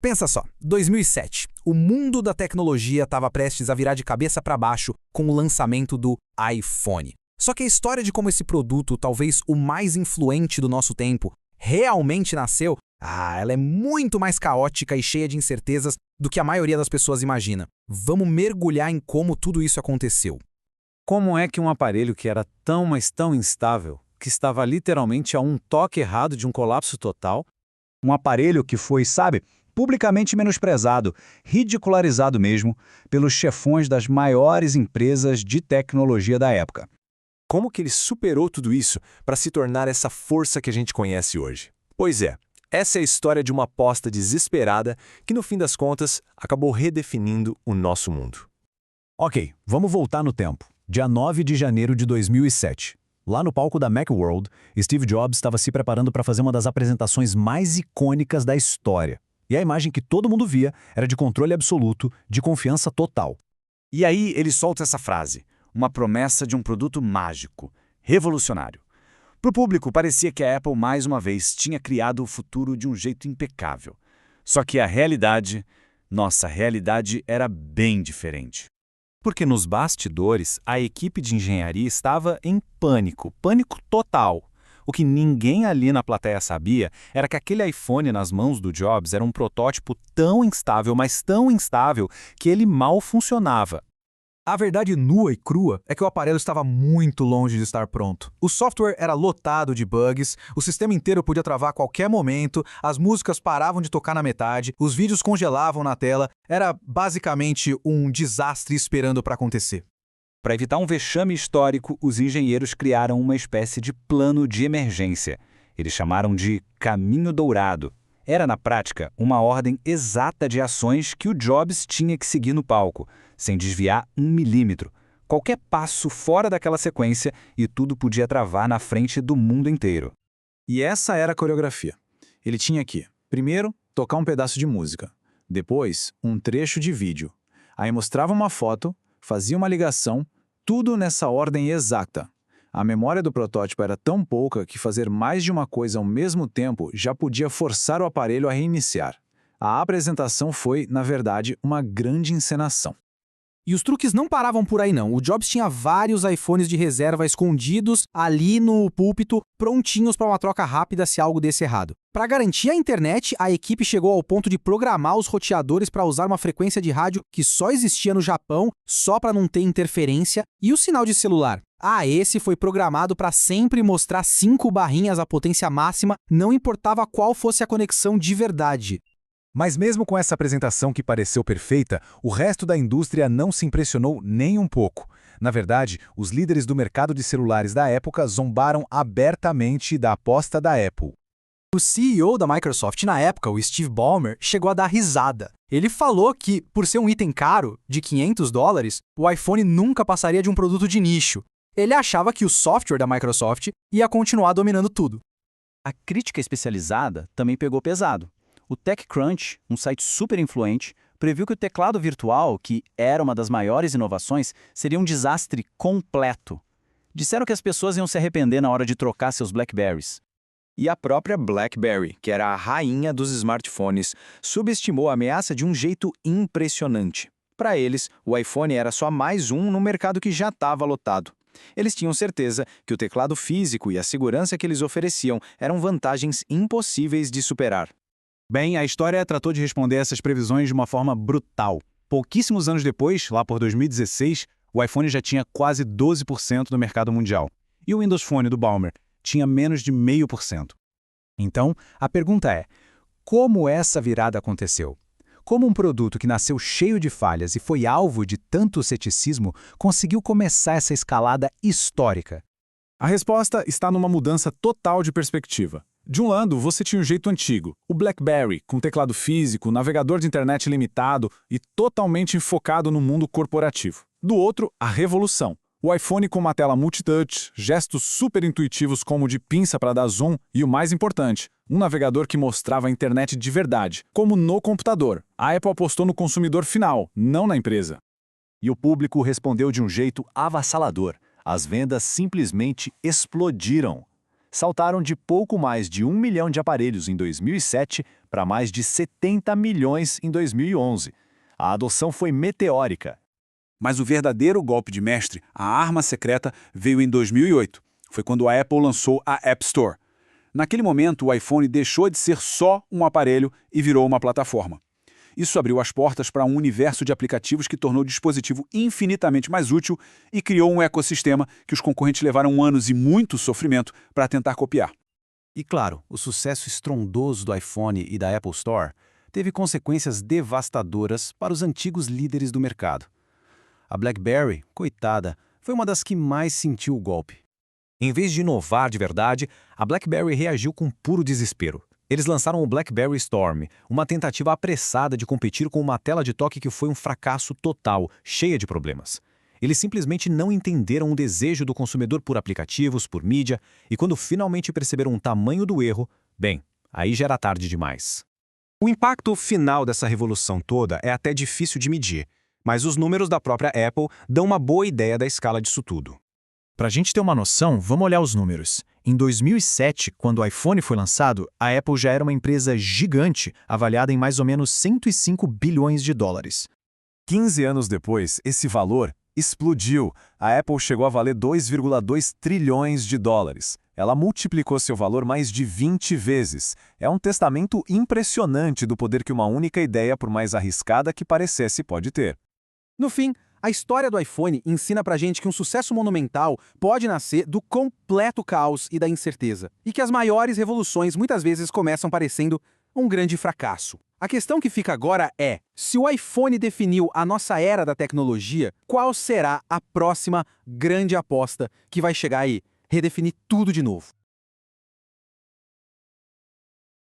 Pensa só, 2007. O mundo da tecnologia estava prestes a virar de cabeça para baixo com o lançamento do iPhone. Só que a história de como esse produto, talvez o mais influente do nosso tempo, realmente nasceu, ela é muito mais caótica e cheia de incertezas do que a maioria das pessoas imagina. Vamos mergulhar em como tudo isso aconteceu. Como é que um aparelho que era tão, mas tão instável, que estava literalmente a um toque errado de um colapso total, um aparelho que foi, publicamente menosprezado, ridicularizado mesmo, pelos chefões das maiores empresas de tecnologia da época. Como que ele superou tudo isso para se tornar essa força que a gente conhece hoje? Pois é, essa é a história de uma aposta desesperada que, no fim das contas, acabou redefinindo o nosso mundo. Ok, vamos voltar no tempo. Dia 9 de janeiro de 2007. Lá no palco da Macworld, Steve Jobs estava se preparando para fazer uma das apresentações mais icônicas da história. E a imagem que todo mundo via era de controle absoluto, de confiança total. E aí ele solta essa frase, uma promessa de um produto mágico, revolucionário. Para o público, parecia que a Apple, mais uma vez, tinha criado o futuro de um jeito impecável. Só que a realidade, nossa realidade era bem diferente. Porque nos bastidores, a equipe de engenharia estava em pânico, pânico total. O que ninguém ali na plateia sabia era que aquele iPhone nas mãos do Jobs era um protótipo tão instável, mas tão instável, que ele mal funcionava. A verdade nua e crua é que o aparelho estava muito longe de estar pronto. O software era lotado de bugs, o sistema inteiro podia travar a qualquer momento, as músicas paravam de tocar na metade, os vídeos congelavam na tela, era basicamente um desastre esperando para acontecer. Para evitar um vexame histórico, os engenheiros criaram uma espécie de plano de emergência. Eles chamaram de Caminho Dourado. Era, na prática, uma ordem exata de ações que o Jobs tinha que seguir no palco, sem desviar 1 milímetro. Qualquer passo fora daquela sequência e tudo podia travar na frente do mundo inteiro. E essa era a coreografia. Ele tinha que, primeiro, tocar um pedaço de música, depois, um trecho de vídeo. Aí mostrava uma foto, fazia uma ligação, tudo nessa ordem exata. A memória do protótipo era tão pouca que fazer mais de uma coisa ao mesmo tempo já podia forçar o aparelho a reiniciar. A apresentação foi, na verdade, uma grande encenação. E os truques não paravam por aí não. O Jobs tinha vários iPhones de reserva escondidos ali no púlpito, prontinhos para uma troca rápida se algo desse errado. Para garantir a internet, a equipe chegou ao ponto de programar os roteadores para usar uma frequência de rádio que só existia no Japão, só para não ter interferência, e o sinal de celular. Esse foi programado para sempre mostrar 5 barrinhas à potência máxima, não importava qual fosse a conexão de verdade. Mas mesmo com essa apresentação que pareceu perfeita, o resto da indústria não se impressionou nem um pouco. Na verdade, os líderes do mercado de celulares da época zombaram abertamente da aposta da Apple. O CEO da Microsoft na época, o Steve Ballmer, chegou a dar risada. Ele falou que, por ser um item caro, de $500, o iPhone nunca passaria de um produto de nicho. Ele achava que o software da Microsoft ia continuar dominando tudo. A crítica especializada também pegou pesado. O TechCrunch, um site super influente, previu que o teclado virtual, que era uma das maiores inovações, seria um desastre completo. Disseram que as pessoas iam se arrepender na hora de trocar seus BlackBerrys. E a própria BlackBerry, que era a rainha dos smartphones, subestimou a ameaça de um jeito impressionante. Para eles, o iPhone era só mais um no mercado que já estava lotado. Eles tinham certeza que o teclado físico e a segurança que eles ofereciam eram vantagens impossíveis de superar. Bem, a história tratou de responder essas previsões de uma forma brutal. Pouquíssimos anos depois, lá por 2016, o iPhone já tinha quase 12% do mercado mundial. E o Windows Phone do Ballmer tinha menos de 0,5%. Então, a pergunta é, como essa virada aconteceu? Como um produto que nasceu cheio de falhas e foi alvo de tanto ceticismo conseguiu começar essa escalada histórica? A resposta está numa mudança total de perspectiva. De um lado, você tinha o jeito antigo, o BlackBerry, com teclado físico, navegador de internet limitado e totalmente focado no mundo corporativo. Do outro, a revolução. O iPhone com uma tela multitouch, gestos super intuitivos como o de pinça para dar zoom e, o mais importante, um navegador que mostrava a internet de verdade, como no computador. A Apple apostou no consumidor final, não na empresa. E o público respondeu de um jeito avassalador. As vendas simplesmente explodiram. Saltaram de pouco mais de 1 milhão de aparelhos em 2007 para mais de 70 milhões em 2011. A adoção foi meteórica. Mas o verdadeiro golpe de mestre, a arma secreta, veio em 2008. Foi quando a Apple lançou a App Store. Naquele momento, o iPhone deixou de ser só um aparelho e virou uma plataforma. Isso abriu as portas para um universo de aplicativos que tornou o dispositivo infinitamente mais útil e criou um ecossistema que os concorrentes levaram anos e muito sofrimento para tentar copiar. E claro, o sucesso estrondoso do iPhone e da Apple Store teve consequências devastadoras para os antigos líderes do mercado. A BlackBerry, coitada, foi uma das que mais sentiu o golpe. Em vez de inovar de verdade, a BlackBerry reagiu com puro desespero. Eles lançaram o BlackBerry Storm, uma tentativa apressada de competir com uma tela de toque que foi um fracasso total, cheia de problemas. Eles simplesmente não entenderam o desejo do consumidor por aplicativos, por mídia, e quando finalmente perceberam o tamanho do erro, bem, aí já era tarde demais. O impacto final dessa revolução toda é até difícil de medir, mas os números da própria Apple dão uma boa ideia da escala disso tudo. Para a gente ter uma noção, vamos olhar os números. Em 2007, quando o iPhone foi lançado, a Apple já era uma empresa gigante, avaliada em mais ou menos 105 bilhões de dólares. 15 anos depois, esse valor explodiu. A Apple chegou a valer 2,2 trilhões de dólares. Ela multiplicou seu valor mais de 20 vezes. É um testamento impressionante do poder que uma única ideia, por mais arriscada que parecesse, pode ter. No fim, a história do iPhone ensina pra gente que um sucesso monumental pode nascer do completo caos e da incerteza, e que as maiores revoluções muitas vezes começam parecendo um grande fracasso. A questão que fica agora é, se o iPhone definiu a nossa era da tecnologia, qual será a próxima grande aposta que vai chegar aí, redefinir tudo de novo?